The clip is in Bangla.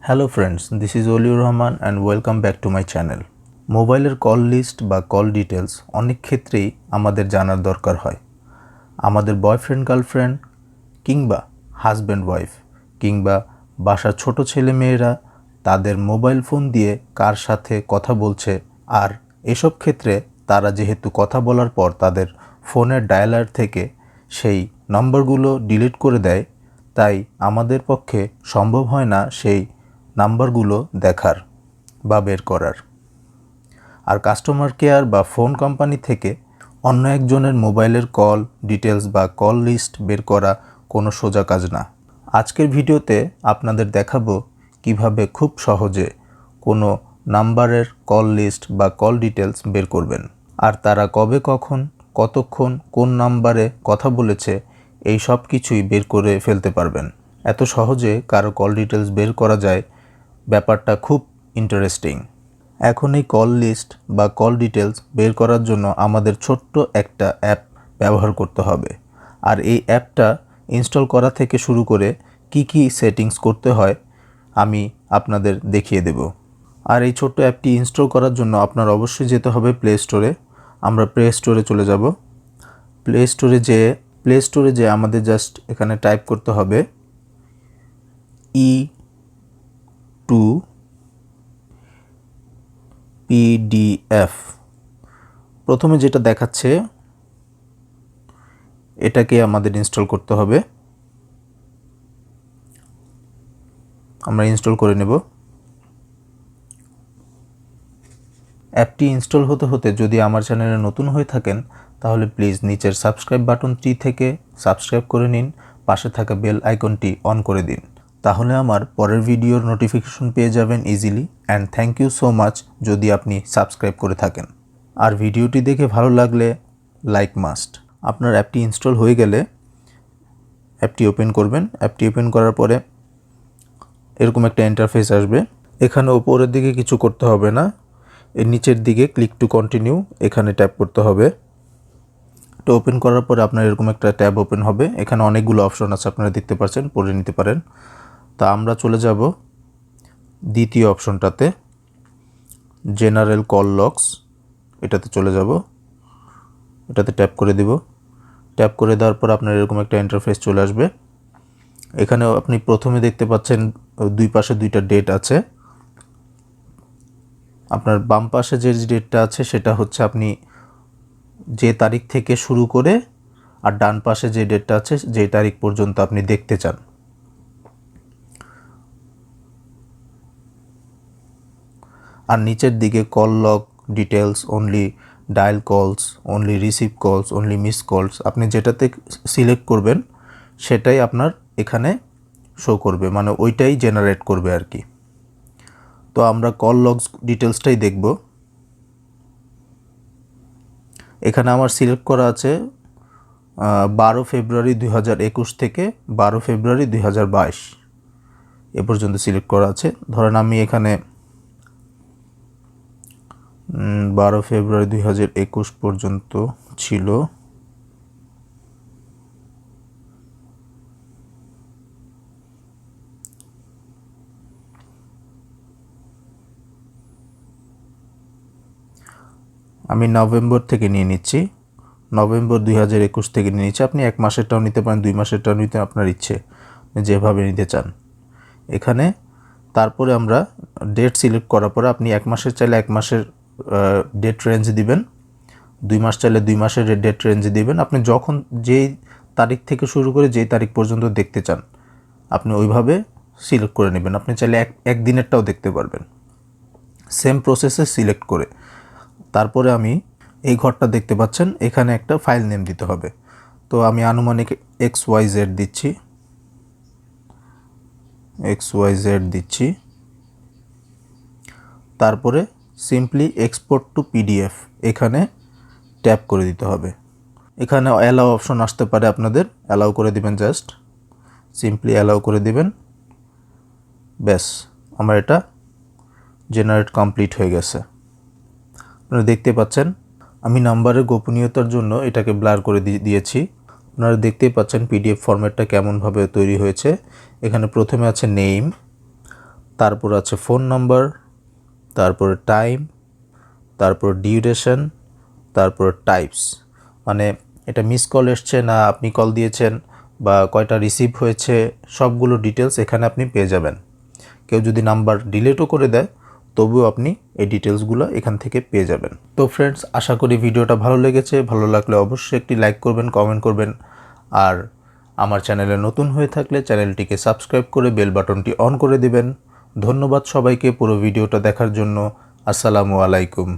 Hello friends, this is Oliur Rahman and welcome back to my channel. মোবাইলের কল লিস্ট বা কল ডিটেলস অনেক ক্ষেত্রেই আমাদের জানার দরকার হয়। আমাদের বয়ফ্রেন্ড গার্লফ্রেন্ড কিংবা হাজব্যান্ড ওয়াইফ কিংবা বাসার ছোট ছেলে মেয়েরা তাদের মোবাইল ফোন দিয়ে কার সাথে কথা বলছে, আর এসব ক্ষেত্রে তারা যেহেতু কথা বলার পর তাদের ফোনের ডায়ালার থেকে সেই নম্বরগুলো ডিলিট করে দেয়, তাই আমাদের পক্ষে সম্ভব হয় না সেই নাম্বারগুলো দেখার বা বের করার। আর কাস্টমার কেয়ার বা ফোন কোম্পানি থেকে অন্য একজনের মোবাইলের কল ডিটেলস বা কল লিস্ট বের করা কোনো সোজা কাজ না। আজকের ভিডিওতে আপনাদের দেখাবো কিভাবে খুব সহজে কোনো নাম্বারের কল লিস্ট বা কল ডিটেলস বের করবেন, আর তারা কবে কখন কতক্ষণ কোন নাম্বারে কথা বলেছে এই সব কিছুই বের করে ফেলতে পারবেন। এত সহজে কারো কল ডিটেলস বের করা যায়, ব্যাপারটা খুব ইন্টারেস্টিং। এখন এই কল লিস্ট বা কল ডিটেলস বের করার জন্য আমাদের ছোট্ট একটা অ্যাপ ব্যবহার করতে হবে, আর এই অ্যাপটা ইনস্টল করা থেকে শুরু করে কি সেটিংস করতে হয় আমি আপনাদের দেখিয়ে দেব। আর এই ছোট্ট অ্যাপটি ইনস্টল করার জন্য আপনার অবশ্যই যেতে হবে প্লে স্টোরে। আমরা প্লে স্টোরে চলে যাব। প্লে স্টোরে যেয়ে আমাদের জাস্ট এখানে টাইপ করতে হবে E2 PDF। প্রথমে যেটা দেখাচ্ছে এটাকে আমাদের ইনস্টল করতে হবে। আমরা ইনস্টল করে নেব। অ্যাপটি ইনস্টল হতে হতে যদি আমার চ্যানেলে নতুন হয়ে থাকেন তাহলে প্লিজ নিচের সাবস্ক্রাইব বাটনটি থেকে সাবস্ক্রাইব করে নিন, পাশে থাকা বেল আইকনটি অন করে দিন, তাহলে আমার পরের ভিডিওর নোটিফিকেশন পেয়ে যাবেন easily. And thank you so much যদি আপনি সাবস্ক্রাইব করে থাকেন। আর ভিডিওটি দেখে ভালো লাগলে লাইক মাস্ট। আপনার অ্যাপটি ইনস্টল হয়ে গেলে অ্যাপটি ওপেন করবেন। অ্যাপটি ওপেন করার পরে এরকম একটা ইন্টারফেস আসবে। এখানে উপরের দিকে কিছু করতে হবে না, এর নিচের দিকে ক্লিক টু কন্টিনিউ এখানে ট্যাপ করতে হবে। তো ওপেন করার পরে আপনার এরকম একটা ট্যাব ওপেন হবে। এখানে অনেকগুলো অপশন আছে, আপনারা দেখতে পাচ্ছেন, পড়ে নিতে পারেন। তা আমরা চলে যাব দ্বিতীয় অপশনটাতে, জেনারেল কল লগস, এটাতে চলে যাব। এটাতে ট্যাপ করে দিব। ট্যাপ করে দেওয়ার পর আপনার এরকম একটা ইন্টারফেস চলে আসবে। এখানে আপনি প্রথমে দেখতে পাচ্ছেন দুই পাশে দুইটা ডেট আছে। আপনার বাম পাশে যে ডেটটা আছে সেটা হচ্ছে আপনি যে তারিখ থেকে শুরু করে, আর ডান পাশে যে ডেটটা আছে যে তারিখ পর্যন্ত আপনি দেখতে চান। আর নিচের দিকে call log details, only dial কলস, অনলি রিসিভ কলস, অনলি মিস কলস, আপনি যেটাতে সিলেক্ট করবেন সেটাই আপনার এখানে শো করবে, মানে ওইটাই জেনারেট করবে আর কি। তো আমরা কল লগস ডিটেলসটাই দেখব। এখানে আমার সিলেক্ট করা আছে 12 ফেব্রুয়ারি 2021 থেকে 12 ফেব্রুয়ারি 2022 এ পর্যন্ত সিলেক্ট করা আছে। ধরেন আমি এখানে 12 ফেব্রুয়ারি 2021 পর্যন্ত ছিল। আমি নভেম্বর থেকে নিয়ে নিচ্ছি, নভেম্বর 2021 থেকে নিয়ে নিচ্ছি। আপনি এক মাসেরটাও নিতে পারেন, 2 মাসেরটাও নিতে, আপনার ইচ্ছে যেভাবে নিতে চান। এখানে তারপরে আমরা ডেট সিলেক্ট করার পরে আপনি এক মাসের চাইলে এক মাসের ডেট রেঞ্জ দিবেন, 2 মাস চাইলে 2 মাসের ডেট রেঞ্জ দিবেন। আপনি যখন যেই তারিখ থেকে শুরু করে যেই তারিখ পর্যন্ত দেখতে চান আপনি ওইভাবে সিলেক্ট করে নেবেন। আপনি চাইলে এক দিনেরটাও দেখতে পারবেন, সেম প্রসেসে সিলেক্ট করে। তারপরে আমি এই ঘরটা দেখতে পাচ্ছেন, এখানে একটা ফাইল নেম দিতে হবে। তো আমি আনুমানিক XYZ দিচ্ছি, XYZ দিচ্ছি। তারপরে সিম্পলি এক্সপোর্ট টু PDF এখানে ট্যাপ করে দিতে হবে। এখানে অ্যালাউ অপশন আসতে পারে, আপনাদের অ্যালাউ করে দিবেন, জাস্ট সিম্পলি অ্যালাউ করে দিবেন। ব্যাস, আমার এটা জেনারেট কমপ্লিট হয়ে গেছে। আপনারা দেখতে পাচ্ছেন আমি নাম্বারের গোপনীয়তার জন্য এটাকে ব্লার করে দিয়েছি। আপনারা দেখতেই পাচ্ছেন PDF ফরম্যাটটা কেমনভাবে তৈরি হয়েছে। এখানে প্রথমে আছে নেম, তারপর আছে ফোন নাম্বার, তারপরে টাইম, তারপর ডিউরেশন, তারপর টাইপস, মানে এটা মিস কল এসছে না আপনি কল দিয়েছেন বা কয়টা রিসিভ হয়েছে সবগুলো ডিটেলস এখানে আপনি পেয়ে যাবেন। কেউ যদি নাম্বার ডিলিটও করে দেয় তবুও আপনি এই ডিটেলসগুলো এখান থেকে পেয়ে যাবেন। তো ফ্রেন্ডস, আশা করি ভিডিওটা ভালো লেগেছে। ভালো লাগলে অবশ্যই একটি লাইক করবেন, কমেন্ট করবেন, আর আমার চ্যানেলে নতুন হয়ে থাকলে চ্যানেলটিকে সাবস্ক্রাইব করে বেল বাটনটি অন করে দিবেন। ধন্যবাদ সবাইকে পুরো ভিডিওটা দেখার জন্য। আসসালামু আলাইকুম।